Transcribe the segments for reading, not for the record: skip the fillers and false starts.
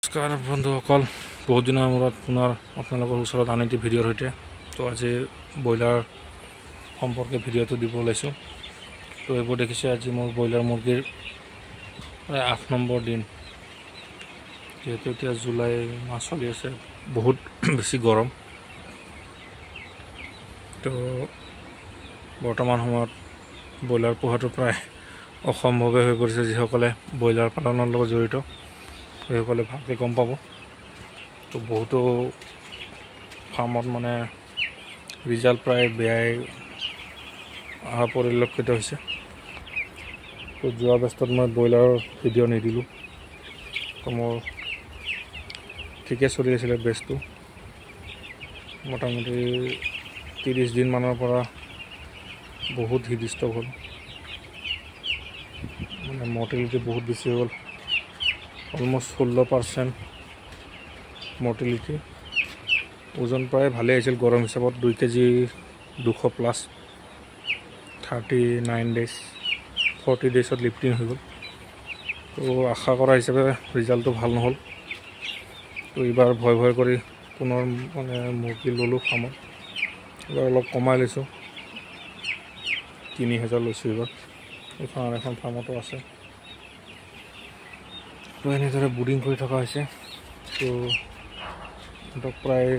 নমস্কাৰ বন্ধুসকল, বহুত দিনৰ মূৰত পুনৰ আপোনালোকৰ ওচৰত আন এটি ভিডিঅ'ৰ সৈতে তো আজি ব্ৰইলাৰ সম্পৰ্কে ভিডিঅ'টো দিব ওলাইছোঁ। তো এইবোৰ দেখিছে, আজি মোৰ ব্ৰইলাৰ মুৰ্গীৰ প্ৰায় 8 নম্বৰ দিন। যিহেতু এতিয়া জুলাই মাহ চলি আছে, বহুত বেছি গৰম। তো বৰ্তমান সময়ত ব্ৰইলাৰ পোহাটো প্ৰায় অসম্ভৱে হৈ পৰিছে। যিসকলে ব্ৰইলাৰ পালনৰ লগত জড়িত সেইসকলে ভালকৈ গম পাব। তো বহুতো ফাৰ্মত মানে ৰিজাল্ট প্ৰায় বেয়াই অহা পৰিলক্ষিত হৈছে। তো যোৱা বেষ্টত মই ব্ৰইলাৰৰ ভিডিঅ' নিদিলোঁ। তো মোৰ ঠিকে চলি আছিলে বেষ্টটো। মোটামুটি 30 দিনমানৰ পৰা বহুত হিট ষ্টক হ'ল, মানে মৰ্টেলিটি বহুত বেছি হ'ল। Almost 16% mortality. ওজন প্ৰায় ভালেই আহিছিল গৰম হিচাপত, 2 কেজি 200+। 39 ডেইজ 40 ডেইজত লিফটিং হৈ গ'ল। তো আশা কৰা হিচাপে ৰিজাল্টটো ভাল নহ'ল। তো এইবাৰ ভয় কৰি পুনৰ মানে মুৰ্গী ল'লোঁ ফাৰ্মত। এইবাৰ অলপ কমাই লৈছোঁ, 3000 লৈছোঁ এইবাৰ। এইখন এখন ফাৰ্মতো আছে। তো এনেদৰে বুডিং কৰি থকা হৈছে। তো সিহঁতক প্ৰায়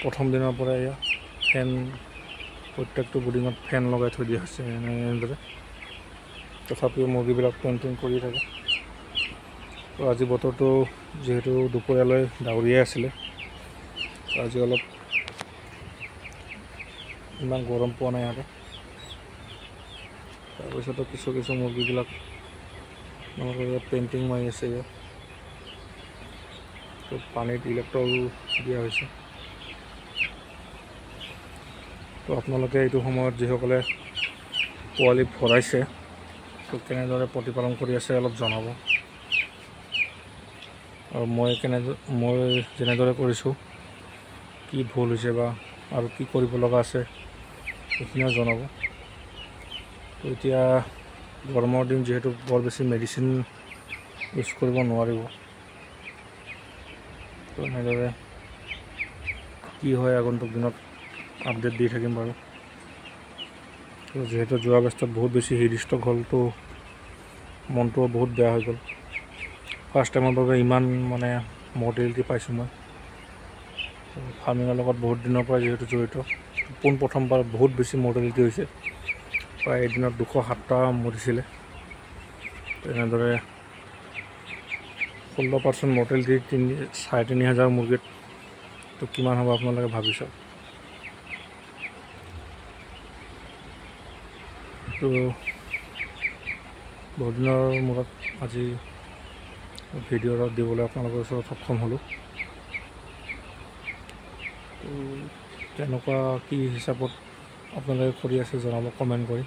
প্ৰথম দিনৰ পৰা এয়া ফেন, প্ৰত্যেকটো বুডিঙত ফেন লগাই থৈ দিয়া হৈছে এনেদৰে। তথাপিও মুৰ্গীবিলাক পেইণ্টিং কৰি থাকে। তো আজি বতৰটো যিহেতু দুপৰীয়ালৈ ডাৱৰীয়াই আছিলে, আজি অলপ ইমান গৰম পোৱা নাই আৰু। তাৰপিছতো কিছু মুৰ্গীবিলাক আমালোকৰ ইয়াত পেইণ্টিং মাৰি আছে। ইয়াত তো পানীত ইলেক্ট্ৰল দিয়া হৈছে। তো আপোনালোকে এইটো সময়ত যিসকলে পোৱালি ভৰাইছে, তো কেনেদৰে প্ৰতিপালন কৰি আছে অলপ জনাব। আৰু মই যেনেদৰে কৰিছোঁ, কি ভুল হৈছে বা আৰু কি কৰিব লগা আছে সেইখিনিও জনাব। তো এতিয়া গৰমৰ দিন যিহেতু বৰ বেছি মেডিচিন ইউজ কৰিব নোৱাৰিব। তো এনেদৰে কি হয় আগন্তুক দিনত আপডেট দি থাকিম বাৰু। তো যিহেতু যোৱা বেষ্টত বহুত বেছি হিট ষ্টক হ'ল, তো মনটোও বহুত বেয়া হৈ গ'ল। ফাৰ্ষ্ট টাইমৰ বাবে ইমান মানে মৰ্টেলিটি পাইছোঁ মই। ফাৰ্মিঙৰ লগত বহুত দিনৰ পৰা যিহেতু জড়িত, প্ৰথমবাৰ বহুত বেছি মৰ্টেলিটি হৈছে। প্ৰায় এদিনত 207টা মৰিছিলে। এনেদৰে 16% মৰ্টেলিটি 3500 মুৰ্গীত। তো কিমান হ'ব আপোনালোকে ভাবি চাওক। তো বহুত দিনৰ মূৰত আজি ভিডিঅ' দিবলৈ আপোনালোকৰ ওচৰত সক্ষম হ'লোঁ। তো তেনেকুৱা কি হিচাপত আপোনালোকে কৰি আছে জনাব কমেণ্ট কৰি।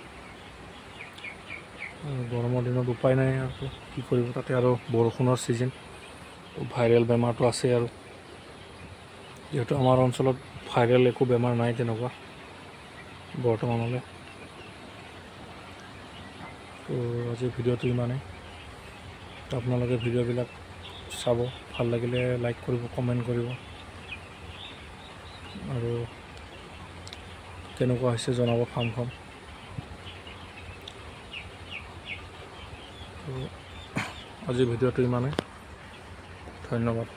গৰমৰ দিনত উপায় নাই আৰু কি কৰিব, তাতে আৰু বৰষুণৰ ছিজন, ভাইৰেল বেমাৰটো আছেই। আৰু যিহেতু আমাৰ অঞ্চলত ভাইৰেল একো বেমাৰ নাই তেনেকুৱা বৰ্তমানলৈ। তো আজিৰ ভিডিঅ'টো ইমানেই। তো আপোনালোকে ভিডিঅ'বিলাক চাব, ভাল লাগিলে লাইক কৰিব, কমেণ্ট কৰিব, আৰু কেনেকুৱা হৈছে জনাব ফাৰ্মখন। তো আজিৰ ভিডিঅ'টো ইমানেই, ধন্যবাদ।